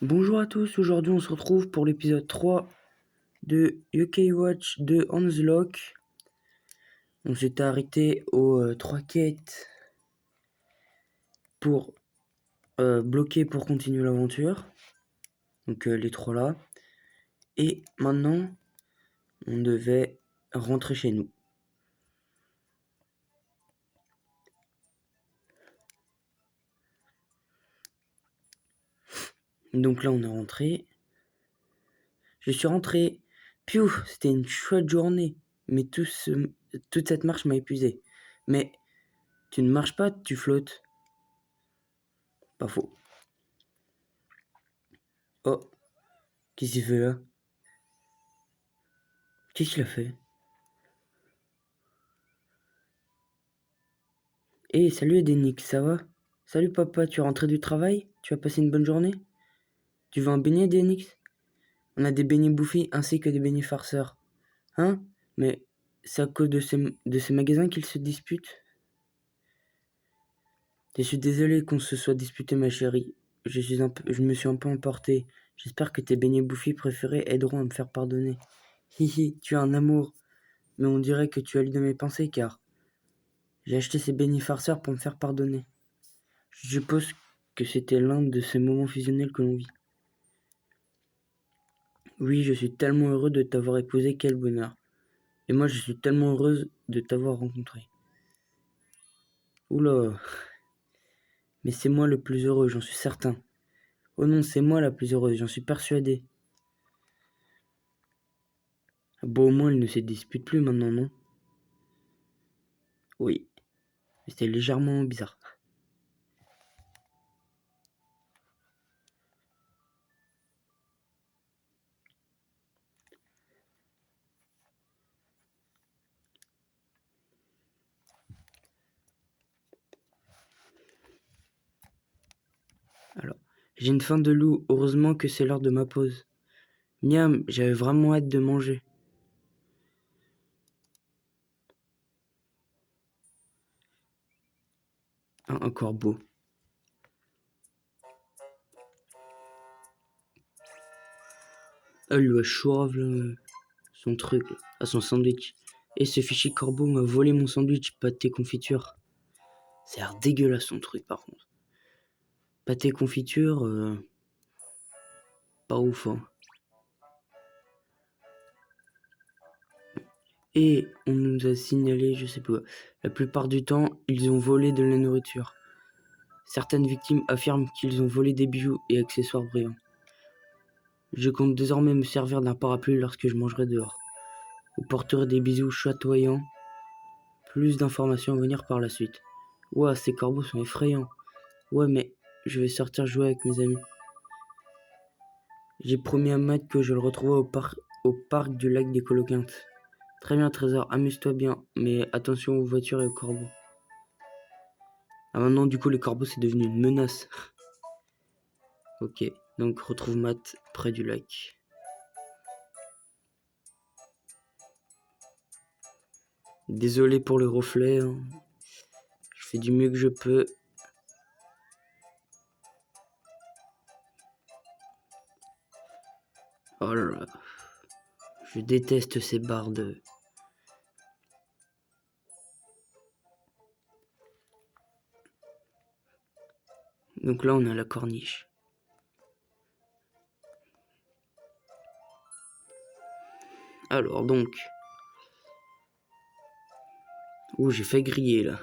Bonjour à tous, aujourd'hui on se retrouve pour l'épisode 3 de UK Watch de On the Lock. On s'était arrêté aux 3 quêtes pour bloquer pour continuer l'aventure. Donc les 3 là. Et maintenant, on devait rentrer chez nous. Donc là on est rentré. Je suis rentré. Piou, c'était une chouette journée. Mais toute cette marche m'a épuisé. Mais tu ne marches pas, tu flottes. Pas faux. Oh, qu'est-ce qu'il fait là? Qu'est-ce qu'il a fait? Hey, salut Edenik, ça va? Salut papa, tu es rentré du travail? Tu as passé une bonne journée? Tu veux un beignet Edenix? On a des beignets bouffis ainsi que des beignets farceurs. Hein? Mais c'est à cause de ces magasins qu'ils se disputent? Je suis désolé qu'on se soit disputé ma chérie. Je me suis un peu emporté. J'espère que tes beignets bouffis préférés aideront à me faire pardonner. Hihi, tu es un amour. Mais on dirait que tu as lu de mes pensées car j'ai acheté ces beignets farceurs pour me faire pardonner. Je suppose que c'était l'un de ces moments fusionnels que l'on vit. Oui, je suis tellement heureux de t'avoir épousé, quel bonheur. Et moi, je suis tellement heureuse de t'avoir rencontré. Oula, mais c'est moi le plus heureux, j'en suis certain. Oh non, c'est moi la plus heureuse, j'en suis persuadée. Bon, au moins, ils ne se disputent plus maintenant, non? Oui, mais c'était légèrement bizarre. Alors, j'ai une faim de loup, heureusement que c'est l'heure de ma pause. Miam, j'avais vraiment hâte de manger. Un corbeau. Elle lui a chourave son truc, à son sandwich. Et ce fichier corbeau m'a volé mon sandwich pâté confiture. C'est l'air dégueulasse son truc par contre. Pâté confiture, pas ouf, hein. Et on nous a signalé, je sais pas, la plupart du temps, ils ont volé de la nourriture. Certaines victimes affirment qu'ils ont volé des bijoux et accessoires brillants. Je compte désormais me servir d'un parapluie lorsque je mangerai dehors. Vous porterez des bisous chatoyants. Plus d'informations à venir par la suite. Ouah, ces corbeaux sont effrayants. Ouais, mais je vais sortir jouer avec mes amis. J'ai promis à Matt que je le retrouverai au parc du lac des Coloquintes. Très bien, Trésor, amuse-toi bien, mais attention aux voitures et aux corbeaux. Ah, maintenant, du coup, les corbeaux, c'est devenu une menace. Ok, donc retrouve Matt près du lac. Désolé pour le reflet, hein. Je fais du mieux que je peux. Oh là là, je déteste ces bardes. Donc là, on est à la corniche. Alors donc... Ouh, j'ai fait griller là.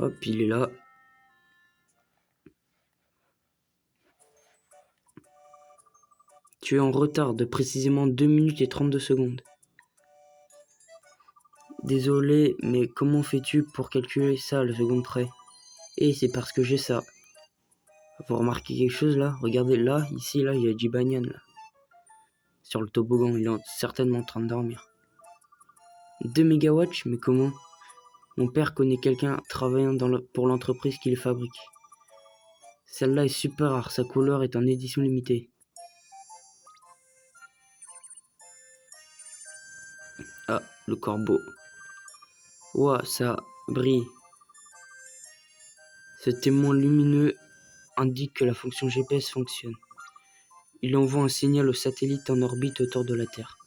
Hop, il est là. Tu es en retard de précisément 2 minutes et 32 secondes. Désolé, mais comment fais-tu pour calculer ça à la seconde près? Et c'est parce que j'ai ça. Vous remarquez quelque chose là? Regardez là, ici, là, il y a Jibanyan là. Sur le toboggan, il est certainement en train de dormir. 2 mégawatts, mais comment? Mon père connaît quelqu'un travaillant pour l'entreprise qui les fabrique. Celle-là est super rare, sa couleur est en édition limitée. Ah, le corbeau. Ouah, ça brille. Ce témoin lumineux indique que la fonction GPS fonctionne. Il envoie un signal au satellite en orbite autour de la Terre.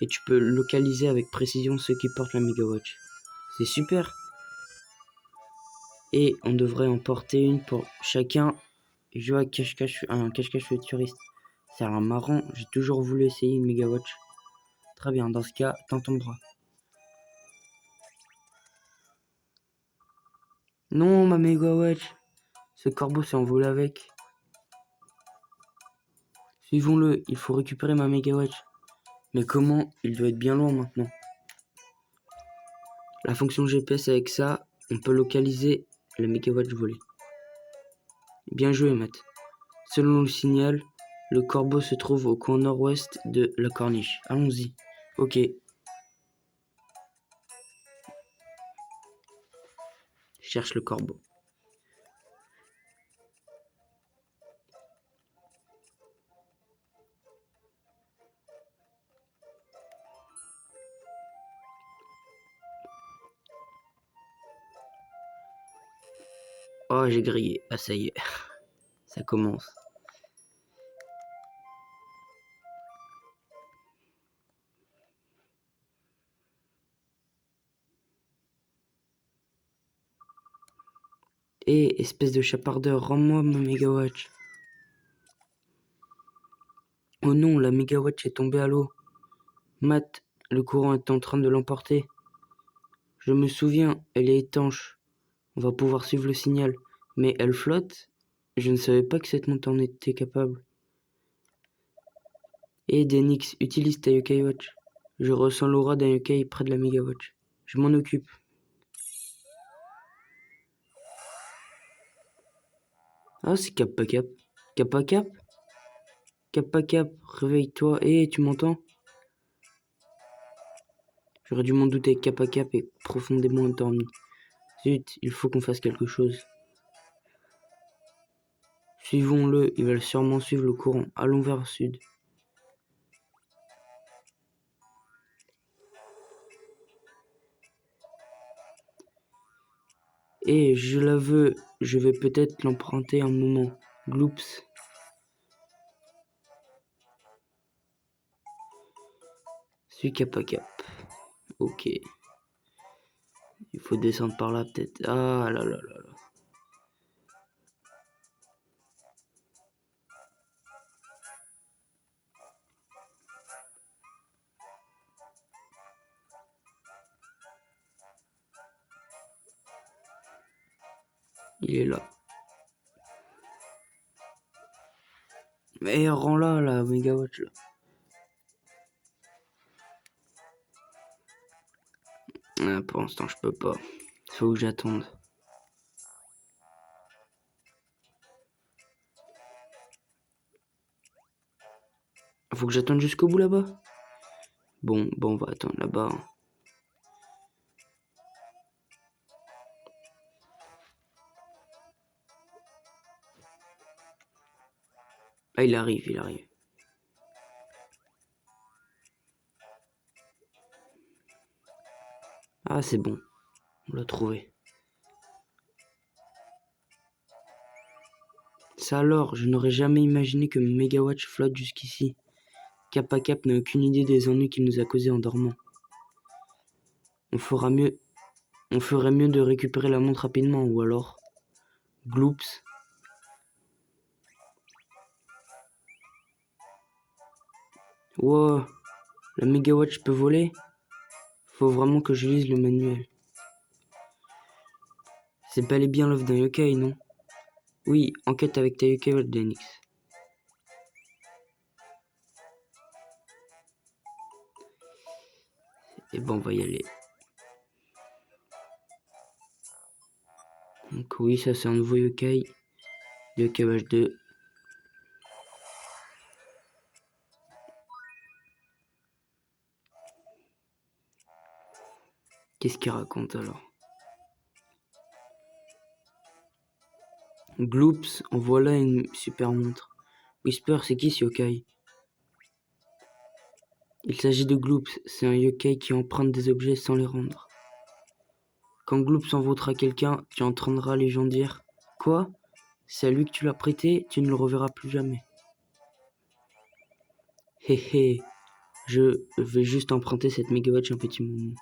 Et tu peux localiser avec précision ceux qui portent la Megawatch. C'est super. Et on devrait en porter une pour chacun. Jouer à cache-cache, un cache-cache futuriste. Ça a l'air marrant, j'ai toujours voulu essayer une Megawatch. Très bien, dans ce cas, tends ton bras. Non, ma Megawatch. Ce corbeau s'est envolé avec. Suivons-le, il faut récupérer ma Megawatch. Mais comment? Il doit être bien loin maintenant. La fonction GPS avec ça, on peut localiser la Megawatch volée. Bien joué, Matt. Selon le signal, le corbeau se trouve au coin nord-ouest de la corniche. Allons-y. Ok. Je cherche le corbeau. Oh, j'ai grillé. Ah, ça y est. Ça commence. Hé, espèce de chapardeur, rends-moi ma Megawatch. Oh non, la Megawatch est tombée à l'eau. Matt, le courant est en train de l'emporter. Je me souviens, elle est étanche. On va pouvoir suivre le signal. Mais elle flotte? Je ne savais pas que cette montre en était capable. Hé, Denix, utilise ta Yokai Watch. Je ressens l'aura d'un yokai près de la Megawatch. Je m'en occupe. Ah, c'est Kappa Cap. Kappa Cap? Kappa Cap, réveille-toi. Hé, tu m'entends? J'aurais dû m'en douter, Kappa Cap est profondément endormi. Zut, il faut qu'on fasse quelque chose. Suivons-le, il va sûrement suivre le courant. Allons vers le sud. Et je la veux, je vais peut-être l'emprunter un moment. Gloops. Suis Kappa Cap. Ok. Il faut descendre par là peut-être. Ah là là là là. Il est là. Mais rends-la, la Megawatch là. Ah, pour l'instant, je peux pas. Faut que j'attende. Faut que j'attende jusqu'au bout là-bas. Bon, on va attendre là-bas. Ah, il arrive, il arrive. Ah, c'est bon. On l'a trouvé. Ça alors, je n'aurais jamais imaginé que Megawatch flotte jusqu'ici. Kappa Cap n'a aucune idée des ennuis qu'il nous a causés en dormant. On ferait mieux de récupérer la montre rapidement, ou alors... Gloops. Wow, la Megawatch peut voler? Faut vraiment que je lise le manuel. C'est bel et bien l'œuvre d'un yokai, non? Oui, enquête avec ta yokai Watch Denix. Et bon, on va y aller. Donc oui, ça c'est un nouveau yokai. Yokai Watch 2. Qu'est-ce qu'il raconte alors? Gloops, en voilà une super montre. Whisper, c'est qui ce yokai? Il s'agit de Gloops, c'est un yokai qui emprunte des objets sans les rendre. Quand Gloops en vaudra quelqu'un, tu entendras les gens dire « Quoi ? C'est à lui que tu l'as prêté, tu ne le reverras plus jamais. » Hé hé, je vais juste emprunter cette mégawatch un petit moment.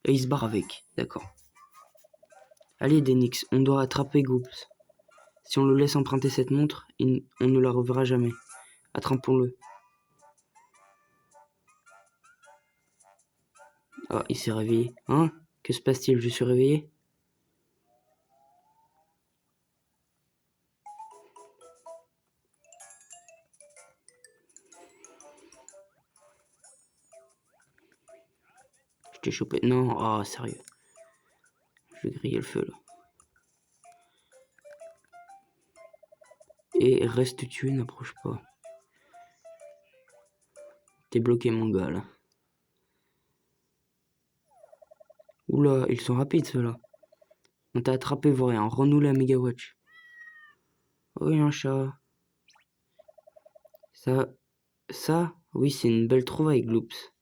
Et il se barre avec, d'accord. Allez Denix, on doit attraper Gloops. Si on le laisse emprunter cette montre, on ne la reverra jamais. Attrapons-le. Ah, il s'est réveillé. Hein? Que se passe-t-il? Je suis réveillé? Je t'ai chopé. Non, ah, sérieux. Je vais griller le feu, là. Et reste tué, n'approche pas. T'es bloqué, mon gars, là. Oula, ils sont rapides, ceux-là. On t'a attrapé, vaurien. Rends-nous la mégawatch. Oui, un chat. Ça, oui, c'est une belle trouvaille, Gloops.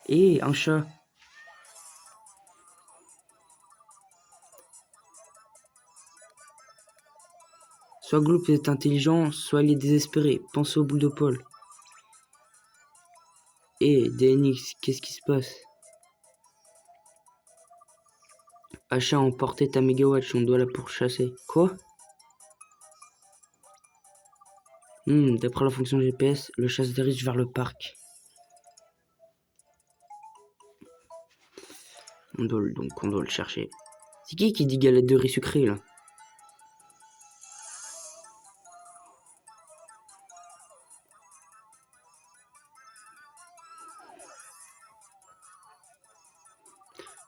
Hé, un chat. Soit Gloops est intelligent, soit il est désespéré. Pense au boule de Paul. Hé, DNX, qu'est-ce qui se passe? Achat a emporté ta mégawatch, on doit la pourchasser. Quoi? D'après la fonction GPS, le chat se dirige vers le parc. On doit le chercher. C'est qui dit galette de riz sucrée, là?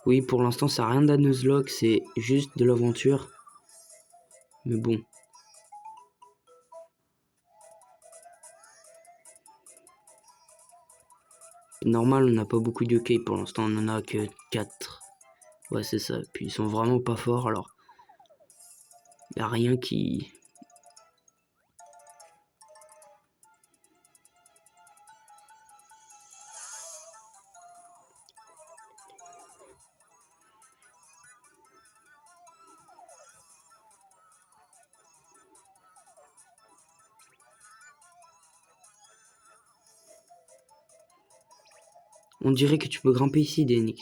Oui, pour l'instant, ça n'a rien d'un Nuzlocke, c'est juste de l'aventure. Mais bon. Normal, on n'a pas beaucoup de yokai pour l'instant, on en a que 4. Ouais, c'est ça. Puis ils sont vraiment pas forts, alors. Y a rien qui... On dirait que tu peux grimper ici, DNX.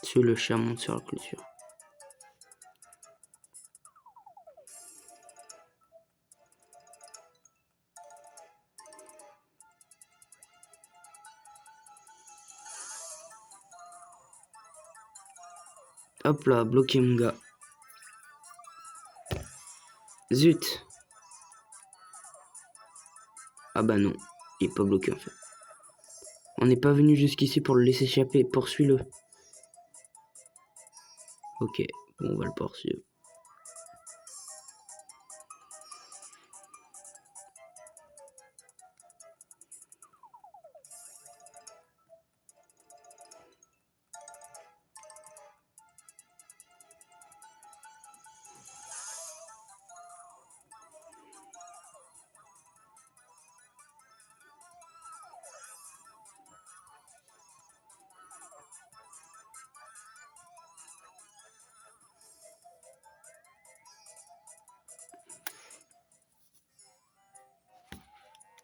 Sur le chat monte sur la clôture. Hop là, bloqué mon gars. Zut. Ah bah non, il est pas bloqué en fait. On n'est pas venu jusqu'ici pour le laisser échapper, poursuis-le. Ok, bon, on va le poursuivre.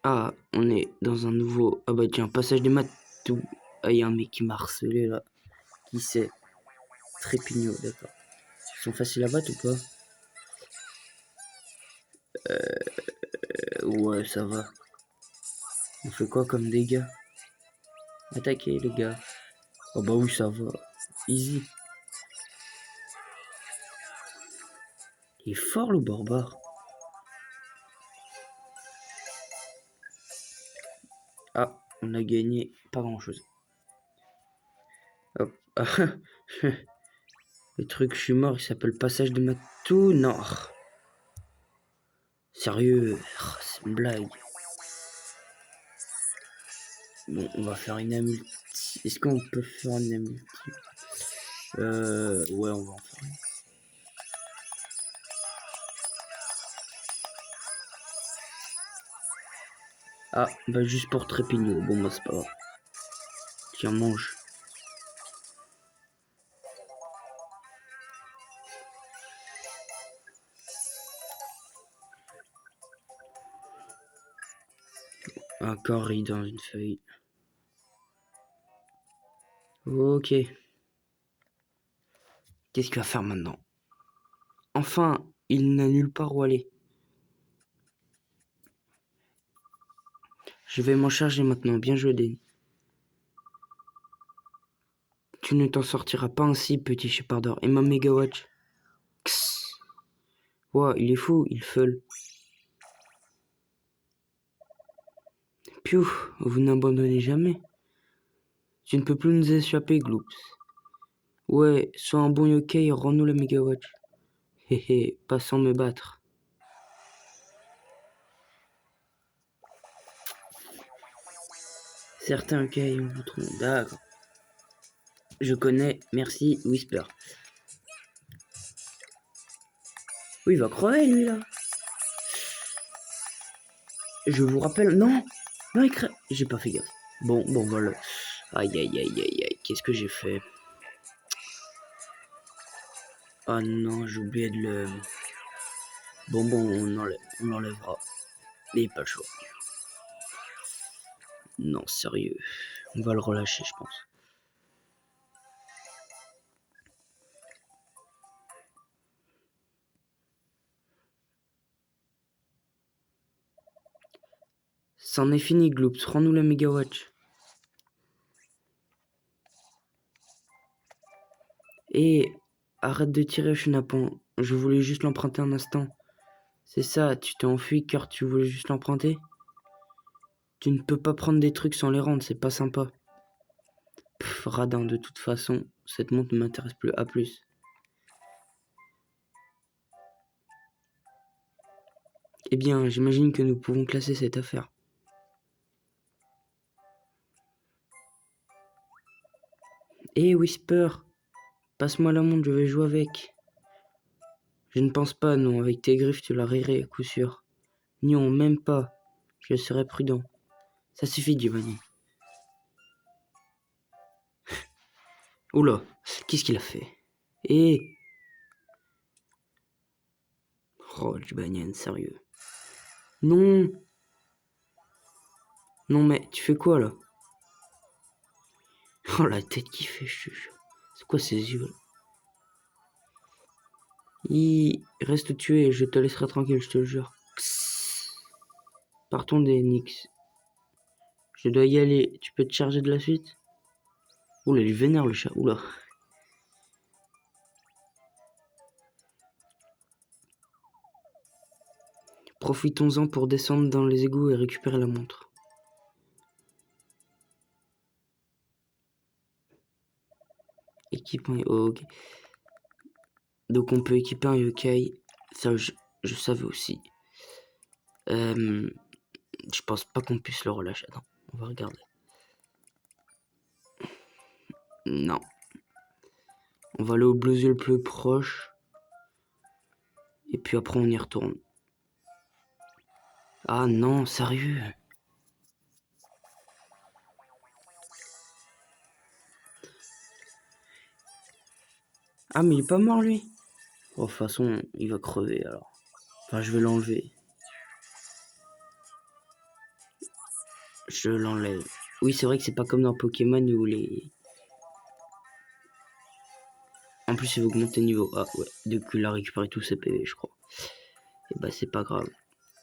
Ah, on est dans un nouveau... Ah bah tiens, passage des matous. Ah, il y a un mec qui m'a harcelé là. Qui c'est? Trépigno, d'accord. Ils sont faciles à battre ou pas? Ouais, ça va. On fait quoi comme dégâts? Attaquez les gars. Oh bah oui, ça va. Easy. Il est fort le barbare. Ah, on a gagné pas grand chose. Hop. Le truc, je suis mort, il s'appelle passage de Matou Nord. Sérieux, c'est une blague. Bon, on va faire une amulti. Est-ce qu'on peut faire une amulti? Ouais, on va en faire une. Ah, bah juste pour trépigno. Bon, bah c'est pas grave. Tiens, mange. Un curry dans une feuille. Ok. Qu'est-ce qu'il va faire maintenant? Enfin, il n'a nulle part où aller. Je vais m'en charger maintenant. Bien joué, Danny. Tu ne t'en sortiras pas ainsi, petit Shepardor. Et ma Megawatch? Kss. Ouah, il est fou, il feule. Piou, vous n'abandonnez jamais. Tu ne peux plus nous échapper, Gloops. Ouais, sois un bon yokai et rends-nous la Megawatch. Hé hé, pas sans me battre. Certains yokai en voudront. D'accord. Je connais, merci, Whisper. Oui, il va crever, lui, là. Je vous rappelle... Non. Non, il crève. J'ai pas fait gaffe. Bon, voilà. Aïe, aïe, aïe, aïe, aïe. Qu'est-ce que j'ai fait? Ah non, j'ai oublié de le... Bon, on l'enlèvera. Mais pas le choix. Non, sérieux. On va le relâcher, je pense. C'en est fini, Gloops. Rends-nous la Megawatch. Et arrête de tirer au chenapan. Je voulais juste l'emprunter un instant. C'est ça, tu t'es enfui car tu voulais juste l'emprunter? Tu ne peux pas prendre des trucs sans les rendre, c'est pas sympa. Pff, radin, de toute façon, cette montre ne m'intéresse plus. À plus. Eh bien, j'imagine que nous pouvons classer cette affaire. Hé, Whisper, passe-moi la montre, je vais jouer avec. Je ne pense pas, non, avec tes griffes, tu la rirais à coup sûr. Non, même pas. Je serai prudent. Ça suffit, Giovanni. Oula, qu'est-ce qu'il a fait? Hé! Oh, Giovanni, sérieux. Non! Non, mais tu fais quoi, là? Oh, la tête qui fait, je te jure. C'est quoi ces yeux? Reste tué, je te laisserai tranquille, je te le jure. Psst. Partons des Nix. Je dois y aller. Tu peux te charger de la suite? Oula, il est vénère le chat. Oula. Profitons-en pour descendre dans les égouts et récupérer la montre. Équipement. Oh, ok. Donc on peut équiper un yokai. Ça, je savais aussi. Je pense pas qu'on puisse le relâcher. Attends, on va regarder. Non. On va aller au bleusier le plus proche. Et puis après on y retourne. Ah non, sérieux? Ah mais il est pas mort lui? Oh, de toute façon, il va crever alors. Enfin, je vais l'enlever. Je l'enlève. Oui, c'est vrai que c'est pas comme dans Pokémon où les... En plus, il va augmenter le niveau. Ah ouais, du coup, il a récupéré tous ses PV, je crois. Et bah, c'est pas grave.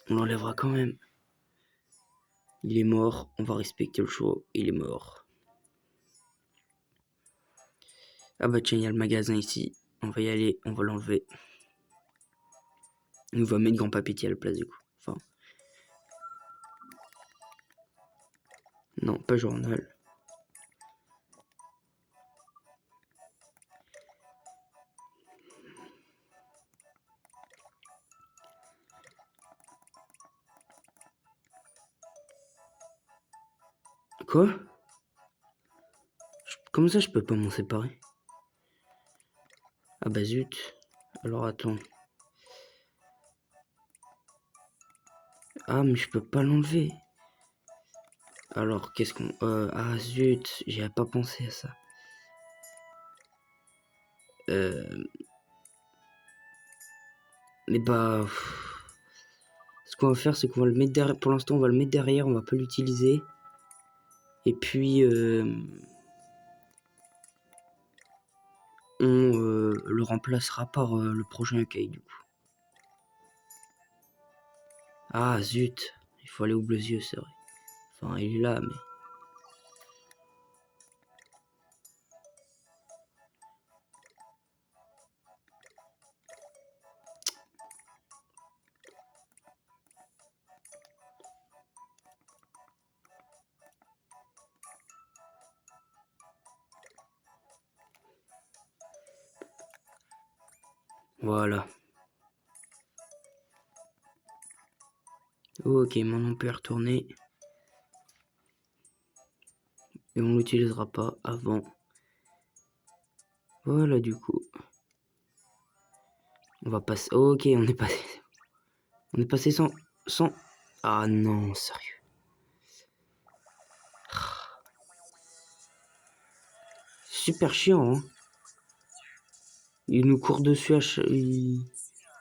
On l'enlèvera quand même. Il est mort. On va respecter le choix. Il est mort. Ah bah tiens, il y a le magasin ici. On va y aller. On va l'enlever. On va mettre Grand Papetier à la place du coup. Enfin... Non, pas journal. Quoi? Comment ça, je peux pas m'en séparer? Ah bah zut. Alors attends. Ah, mais je peux pas l'enlever. Alors, qu'est-ce qu'on... ah zut, j'y avais pas pensé à ça. Mais bah... Ce qu'on va faire, c'est qu'on va le mettre derrière. Pour l'instant, on va le mettre derrière, on va pas l'utiliser. Et puis... on le remplacera par le prochain accueil, du coup. Ah zut, il faut aller au Bleuzieux, c'est vrai. Enfin, il est là, mais... Voilà. Ok, maintenant on peut y retourner. Et on l'utilisera pas avant. Voilà, du coup. On va passer... Ok, on est passé... On est passé sans... Ah non, sérieux. Super chiant, hein. Il nous court dessus il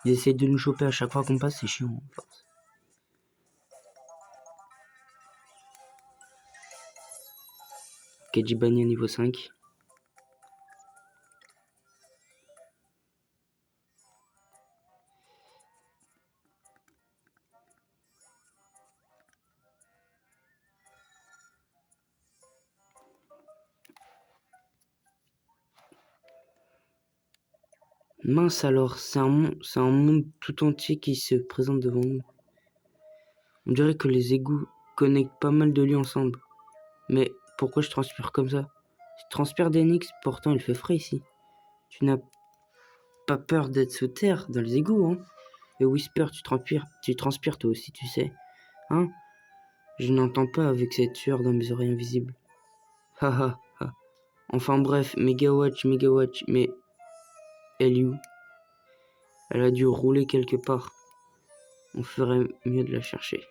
essaie de nous choper à chaque fois qu'on passe, c'est chiant. Enfin, Kejibani niveau 5. Mince alors, c'est un monde tout entier qui se présente devant nous. On dirait que les égouts connectent pas mal de lieux ensemble. Mais pourquoi je transpire comme ça? Je transpire d'Enix, pourtant il fait frais ici. Tu n'as pas peur d'être sous terre dans les égouts, hein? Et Whisper, tu transpires toi aussi, tu sais. Hein? Je n'entends pas avec cette sueur dans mes oreilles invisibles. Ha ha ha. Enfin bref, Megawatch, mais elle est où? Elle a dû rouler quelque part. On ferait mieux de la chercher.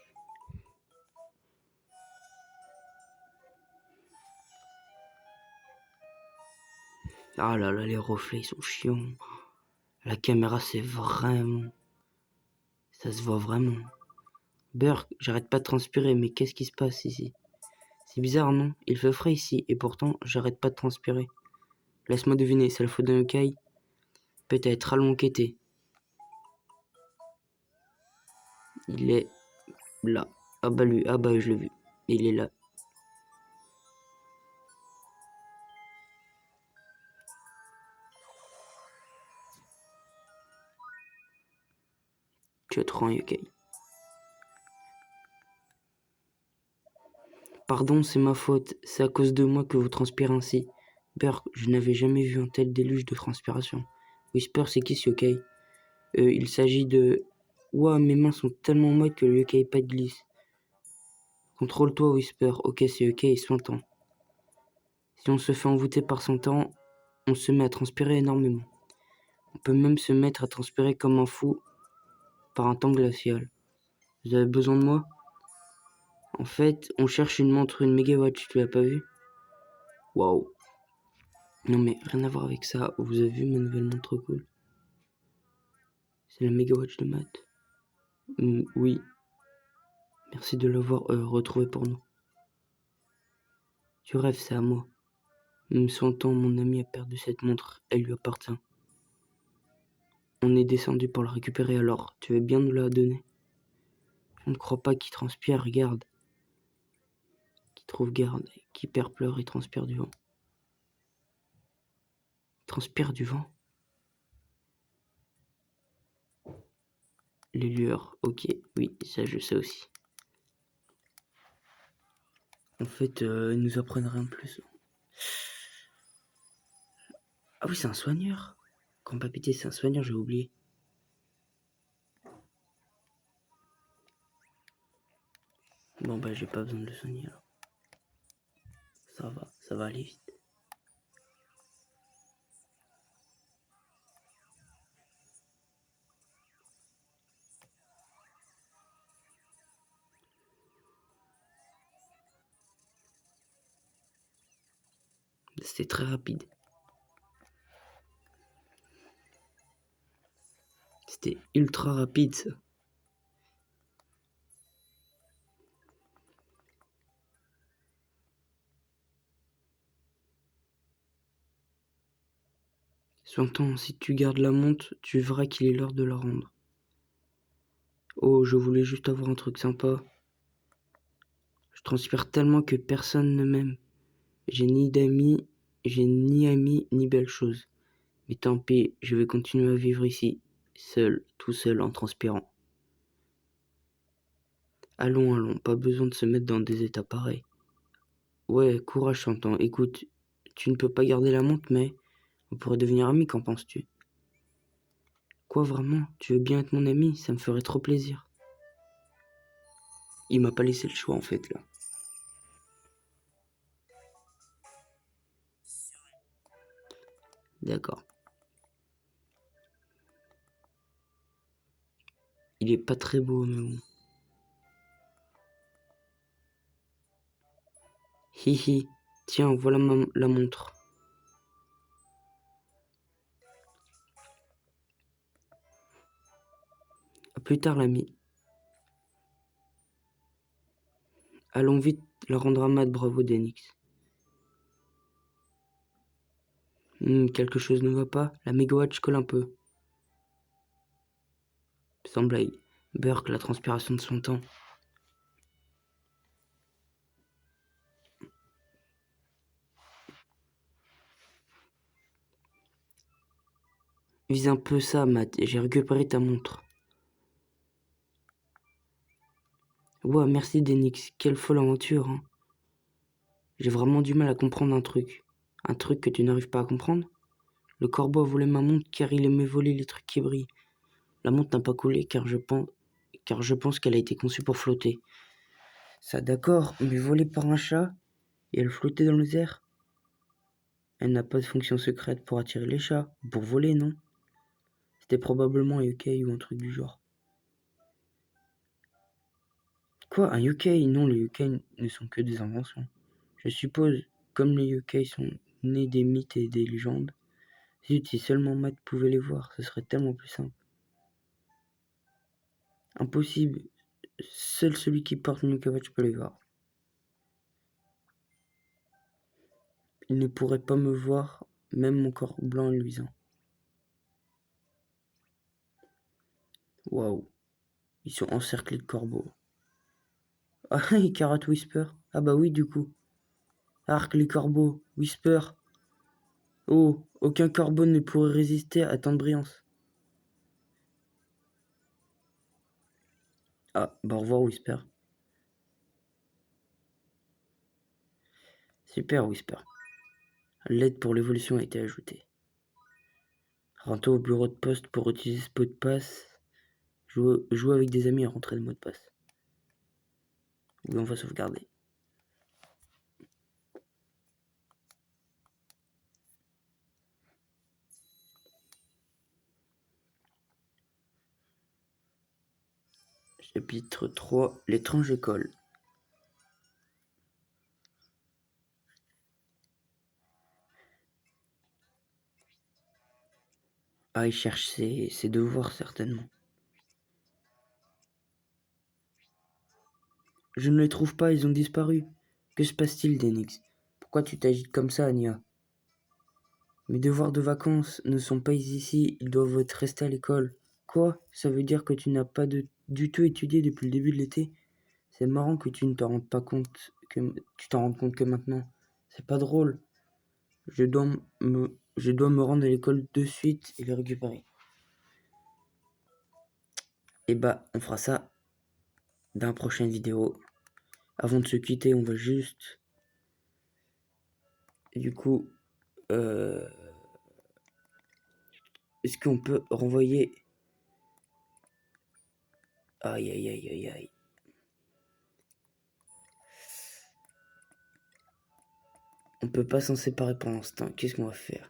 Ah là là, les reflets, ils sont chiants. La caméra, c'est vraiment... Ça se voit vraiment. Burk, j'arrête pas de transpirer, mais qu'est-ce qui se passe ici? C'est bizarre, non? Il fait frais ici, et pourtant, j'arrête pas de transpirer. Laisse-moi deviner, c'est la faute d'un Yokai? Peut-être, allons enquêter. Il est là. Ah bah lui, ah bah je l'ai vu. Il est là. Tu as trop un Yokai. Pardon, c'est ma faute. C'est à cause de moi que vous transpirez ainsi. Burk, je n'avais jamais vu un tel déluge de transpiration. Whisper, c'est qui ce yokai? Il s'agit de... Ouah, mes mains sont tellement moites que le yokai pas de glisse. Contrôle-toi, Whisper. Ok, c'est yokai, soin-temps. Si on se fait envoûter par son temps, on se met à transpirer énormément. On peut même se mettre à transpirer comme un fou par un temps glacial. Vous avez besoin de moi? En fait, on cherche une montre, une Megawatch, tu l'as pas vu? Waouh. Non mais rien à voir avec ça. Vous avez vu ma nouvelle montre cool? C'est la Megawatch de Matt. Oui. Merci de l'avoir retrouvé pour nous. Tu rêves, c'est à moi. Me sentant, mon ami a perdu cette montre. Elle lui appartient. On est descendu pour la récupérer alors. Tu veux bien nous la donner? Je ne crois pas qu'il transpire, regarde. Qui trouve garde, qui perd pleure et transpire du vent. Transpire du vent? Les lueurs, ok, oui, ça je sais aussi. En fait, ils nous apprennent rien de plus. Ah oui, c'est un soigneur. Grand Papité, c'est un soigneur, j'ai oublié. Bon bah j'ai pas besoin de le soigner alors. Ça va aller vite. C'était très rapide. C'était ultra rapide, ça. S'entend, si tu gardes la montre, tu verras qu'il est l'heure de la rendre. Oh, je voulais juste avoir un truc sympa. Je transpire tellement que personne ne m'aime. J'ai ni d'amis, j'ai ni amis, ni belles choses. Mais tant pis, je vais continuer à vivre ici, seul, tout seul, en transpirant. Allons, allons, pas besoin de se mettre dans des états pareils. Ouais, courage, Chantant. Écoute, tu ne peux pas garder la montre, mais on pourrait devenir amis, qu'en penses-tu? Quoi, vraiment? Tu veux bien être mon ami? Ça me ferait trop plaisir. Il m'a pas laissé le choix, en fait, là. D'accord. Il est pas très beau, mais bon. Hihi. Tiens, voilà la montre. À plus tard, l'ami. Allons vite la rendre à Matt, bravo, Denix. Quelque chose ne va pas. La mégawatch colle un peu. Sans blague. Burke, la transpiration de son temps. Vise un peu ça, Matt. J'ai récupéré ta montre. Ouah, merci, Denix. Quelle folle aventure, hein. J'ai vraiment du mal à comprendre un truc. Un truc que tu n'arrives pas à comprendre? Le corbeau a volé ma montre car il aimait voler les trucs qui brillent. La montre n'a pas coulé car je pense qu'elle a été conçue pour flotter. Ça d'accord, mais volée par un chat et elle flottait dans les airs. Elle n'a pas de fonction secrète pour attirer les chats, ou pour voler, non? C'était probablement un yokai ou un truc du genre. Quoi, un yokai? Non, les yokai ne sont que des inventions. Je suppose, comme les yokai sont nés des mythes et des légendes, si seulement Matt pouvait les voir, ce serait tellement plus simple. Impossible, seul celui qui porte une capuche peut les voir. Il ne pourrait pas me voir, même mon corps blanc et luisant. Waouh, ils sont encerclés de corbeaux. Ah, et Carrot Whisper? Ah bah oui, du coup. Arc les corbeaux, Whisper. Oh, aucun corbeau ne pourrait résister à tant de brillance. Ah, bah au revoir, Whisper. Super, Whisper. L'aide pour l'évolution a été ajoutée. Rends-toi au bureau de poste pour utiliser ce mot de passe. Joue avec des amis à rentrer le mot de passe. Oui, on va sauvegarder. Chapitre 3, l'étrange école. Ah, il cherche ses devoirs, certainement. Je ne les trouve pas, ils ont disparu. Que se passe-t-il, Denix? Pourquoi tu t'agites comme ça, Anya? Mes devoirs de vacances ne sont pas ici, ils doivent être restés à l'école. Quoi? Ça veut dire que tu n'as pas du tout étudié depuis le début de l'été? C'est marrant que tu ne t'en rendes pas compte, que tu t'en rendes compte que maintenant. C'est pas drôle. Je dois me rendre à l'école de suite et les récupérer. Et bah, on fera ça dans la prochaine vidéo. Avant de se quitter, on va juste... Du coup, est-ce qu'on peut renvoyer... Aïe, aïe, aïe, aïe, aïe. On peut pas s'en séparer pour l'instant. Qu'est-ce qu'on va faire?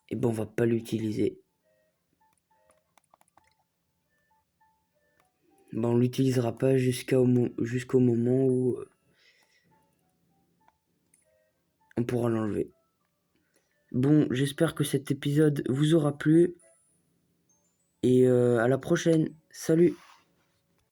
Et bon, on va pas l'utiliser. ben, on l'utilisera pas jusqu'au moment où on pourra l'enlever. Bon, j'espère que cet épisode vous aura plu. Et à la prochaine. Salut!